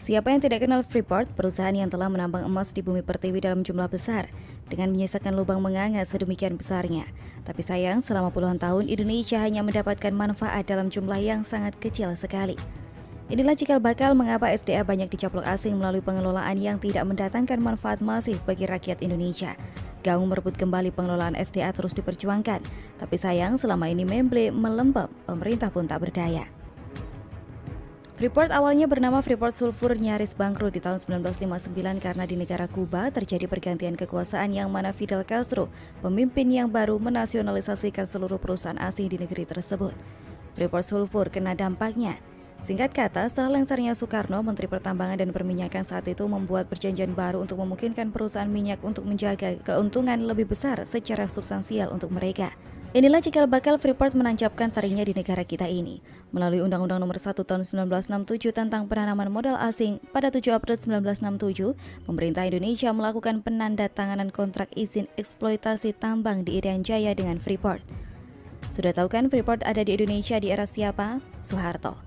Siapa yang tidak kenal Freeport, perusahaan yang telah menambang emas di bumi pertiwi dalam jumlah besar, dengan menyisakan lubang menganga sedemikian besarnya. Tapi sayang, selama puluhan tahun Indonesia hanya mendapatkan manfaat dalam jumlah yang sangat kecil sekali. Inilah cikal bakal mengapa SDA banyak dicaplok asing melalui pengelolaan yang tidak mendatangkan manfaat masif bagi rakyat Indonesia. Gaung merebut kembali pengelolaan SDA terus diperjuangkan, tapi sayang selama ini memble melembab, pemerintah pun tak berdaya. Freeport awalnya bernama Freeport Sulfur nyaris bangkrut di tahun 1959 karena di negara Kuba terjadi pergantian kekuasaan yang mana Fidel Castro, pemimpin yang baru, menasionalisasikan seluruh perusahaan asing di negeri tersebut. Freeport Sulfur kena dampaknya. Singkat kata, setelah lengsernya Soekarno, Menteri Pertambangan dan Perminyakan saat itu membuat perjanjian baru untuk memungkinkan perusahaan minyak untuk menjaga keuntungan lebih besar secara substansial untuk mereka. Inilah cikal bakal Freeport menancapkan taringnya di negara kita ini. Melalui Undang-Undang Nomor 1 Tahun 1967 tentang penanaman modal asing, pada 7 April 1967, pemerintah Indonesia melakukan penandatanganan kontrak izin eksploitasi tambang di Irian Jaya dengan Freeport. Sudah tahu kan Freeport ada di Indonesia di era siapa? Soeharto.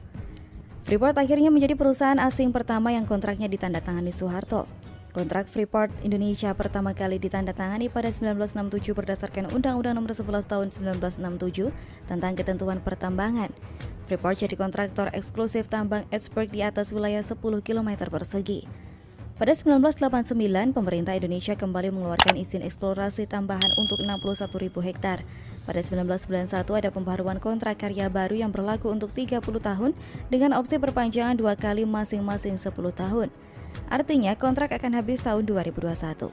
Freeport akhirnya menjadi perusahaan asing pertama yang kontraknya ditandatangani Soeharto. Kontrak Freeport Indonesia pertama kali ditandatangani pada 1967 berdasarkan Undang-Undang Nomor 11 Tahun 1967 tentang ketentuan pertambangan. Freeport jadi kontraktor eksklusif tambang Edsberg di atas wilayah 10 km persegi. Pada 1989, pemerintah Indonesia kembali mengeluarkan izin eksplorasi tambahan untuk 61.000 hektar. Pada 1991 ada pembaharuan kontrak karya baru yang berlaku untuk 30 tahun dengan opsi perpanjangan 2 kali masing-masing 10 tahun. Artinya kontrak akan habis tahun 2021.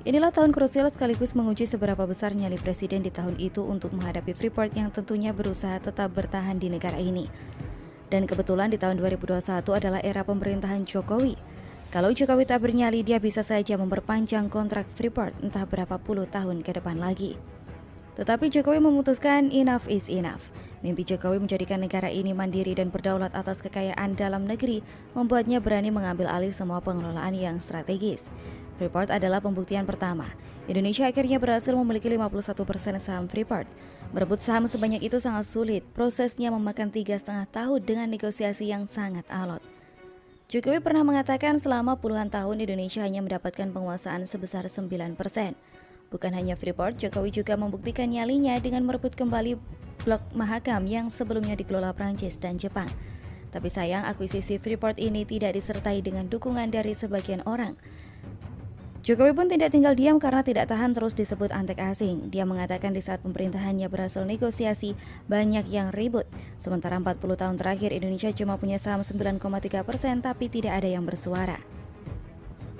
Inilah tahun krusial sekaligus menguji seberapa besar nyali presiden di tahun itu untuk menghadapi Freeport yang tentunya berusaha tetap bertahan di negara ini. Dan kebetulan di tahun 2021 adalah era pemerintahan Jokowi. Kalau Jokowi tak bernyali, dia bisa saja memperpanjang kontrak Freeport entah berapa puluh tahun ke depan lagi. Tetapi Jokowi memutuskan enough is enough. Mimpi Jokowi menjadikan negara ini mandiri dan berdaulat atas kekayaan dalam negeri membuatnya berani mengambil alih semua pengelolaan yang strategis. Freeport adalah pembuktian pertama. Indonesia akhirnya berhasil memiliki 51% saham Freeport. Merebut saham sebanyak itu sangat sulit. Prosesnya memakan 3,5 tahun dengan negosiasi yang sangat alot. Jokowi pernah mengatakan selama puluhan tahun Indonesia hanya mendapatkan penguasaan sebesar 9%. Bukan hanya Freeport, Jokowi juga membuktikan nyalinya dengan merebut kembali Blok Mahakam yang sebelumnya dikelola Prancis dan Jepang. Tapi sayang, akuisisi Freeport ini tidak disertai dengan dukungan dari sebagian orang. Jokowi pun tidak tinggal diam karena tidak tahan terus disebut antek asing. Dia mengatakan di saat pemerintahannya berhasil negosiasi, banyak yang ribut. Sementara 40 tahun terakhir Indonesia cuma punya saham 9,3% tapi tidak ada yang bersuara.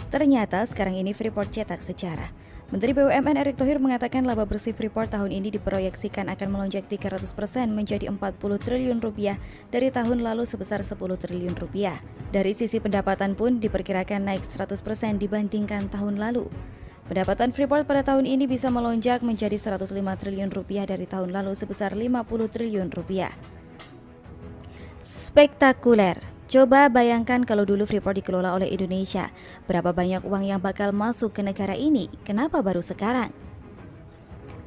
Ternyata sekarang ini Freeport cetak sejarah. Menteri BUMN Erick Thohir mengatakan laba bersih Freeport tahun ini diproyeksikan akan melonjak 300% menjadi 40 triliun rupiah dari tahun lalu sebesar 10 triliun rupiah. Dari sisi pendapatan pun diperkirakan naik 100% dibandingkan tahun lalu. Pendapatan Freeport pada tahun ini bisa melonjak menjadi 105 triliun rupiah dari tahun lalu sebesar 50 triliun rupiah. Spektakuler. Coba bayangkan kalau dulu Freeport dikelola oleh Indonesia, berapa banyak uang yang bakal masuk ke negara ini? Kenapa baru sekarang?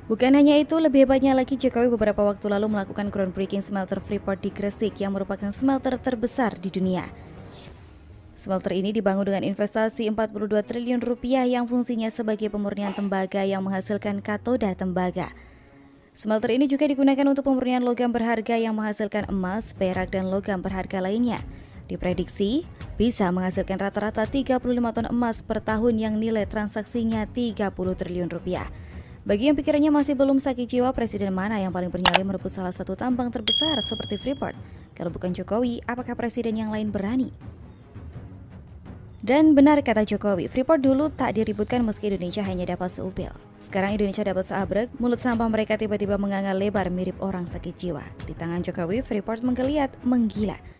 Bukan hanya itu, lebih hebatnya lagi Jokowi beberapa waktu lalu melakukan groundbreaking smelter Freeport di Gresik yang merupakan smelter terbesar di dunia. Smelter ini dibangun dengan investasi 42 triliun rupiah yang fungsinya sebagai pemurnian tembaga yang menghasilkan katoda tembaga. Smelter ini juga digunakan untuk pemurnian logam berharga yang menghasilkan emas, perak, dan logam berharga lainnya. Diprediksi bisa menghasilkan rata-rata 35 ton emas per tahun yang nilai transaksinya 30 triliun rupiah. Bagi yang pikirannya masih belum sakit jiwa, presiden mana yang paling bernyali merebut salah satu tambang terbesar seperti Freeport? Kalau bukan Jokowi, apakah presiden yang lain berani? Dan benar kata Jokowi, Freeport dulu tak diributkan meski Indonesia hanya dapat seupil. Sekarang Indonesia dapat seabrek, mulut sampah mereka tiba-tiba menganga lebar mirip orang sakit jiwa. Di tangan Jokowi, Freeport menggeliat, menggila.